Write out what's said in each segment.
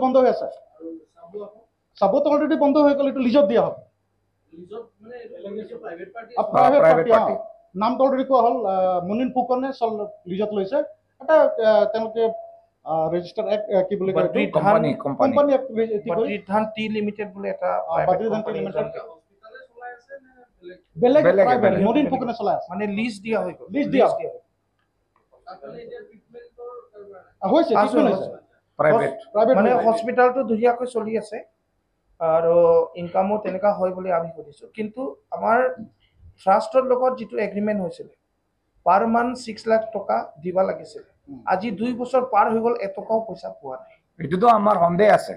বন্ধ হৈ আছে চাবতো অলৰেডি বন্ধ হৈ গ'ল, এইটো লিজত দিয়া হ'ল। প্ৰাইভেট পাৰ্টি নামটো অলৰেডি কোৱা হ'ল, মুনিন ফুকনে লিজত লৈছে। এটা তেওঁলোকে ৰেজিষ্টাৰ কি বুলি কয় কোম্পানী বদ্ৰিধান টি লিমিটেড বুলি এটা বেলেগ প্ৰাইভেট মুনিন ফুকনে চলাই আছে, মানে লিজ দিয়া হৈ গ'ল, লিজ দিয়া হৈছে প্ৰাইভেট মানে হস্পিটালটো ধুনীয়াকৈ চলি আছে আৰু ইনকামো তেনেকা হয় বুলি আমি শুনিছোঁ। কিন্তু আমাৰ ট্ৰাষ্টৰ লগত যিটো এগ্ৰিমেণ্ট হৈছিলে পাৰ মান্থ 6 লাখ টকা দিব লাগিছিল, আজি 2 বছৰ পাৰ হৈ গ'ল, এটকাও পইচা পোৱা নাই। এইটোতো আমাৰ সন্দেহ আছে,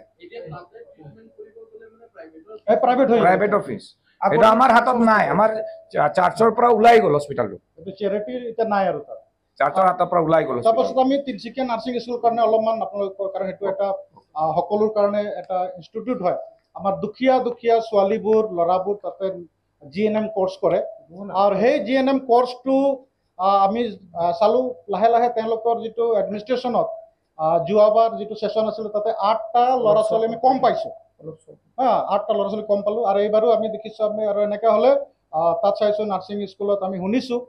প্ৰাইভেট অফিচ এটা আমাৰ হাতত নাই, আমাৰ চাৰ্চৰ পৰা ওলাই গ'ল হস্পিটালটো, চেৰিটিৰ এতিয়া নাই আৰু তাত চাৰ্চৰ হাতৰ পৰা ওলাই গ'ল। তাৰপাছত আমি তিনিচুকীয়া নাৰ্ছিং স্কুলৰ কাৰণে অলপমান আপোনালোকৰ কাৰণে সেইটো এটা সকলোৰ কাৰণে এটা ইনষ্টিটিউট হয়। আমাৰ দুখীয়া ছোৱালীবোৰ ল'ৰাবোৰ তাতে GNM কোৰ্চ কৰে আৰু সেই GNM কোৰ্চটো আমি চালোঁ লাহে লাহে তেওঁলোকৰ যিটো এডমিনিষ্ট্ৰেশ্যনত যোৱাবাৰ যিটো ছেশ্যন আছিলে তাতে 8টা ল'ৰা ছোৱালী আমি কম পাইছোঁ, 8টা ল'ৰা ছোৱালী কম পালোঁ। আৰু এইবাৰো আমি দেখিছোঁ আমি আৰু এনেকৈ হ'লে তাত চাইছোঁ নাৰ্ছিং স্কুলত আমি শুনিছোঁ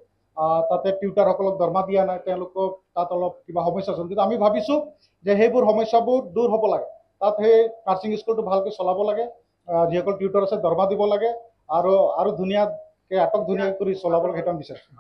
তাতে টিউটাৰসকলক দৰমহা দিয়া নাই, তেওঁলোকক তাত অলপ কিবা সমস্যা আছে। কিন্তু আমি ভাবিছোঁ যে সেইবোৰ সমস্যাবোৰ দূৰ হ'ব লাগে, তাত সেই নাৰ্ছিং স্কুলটো ভালকৈ চলাব লাগে, যিসকল টিউটাৰ আছে দৰমহা দিব লাগে আৰু ধুনীয়াকৈ ধুনীয়াকৈ কৰি চলাব লাগে, সেইটো আমি বিচাৰিছোঁ।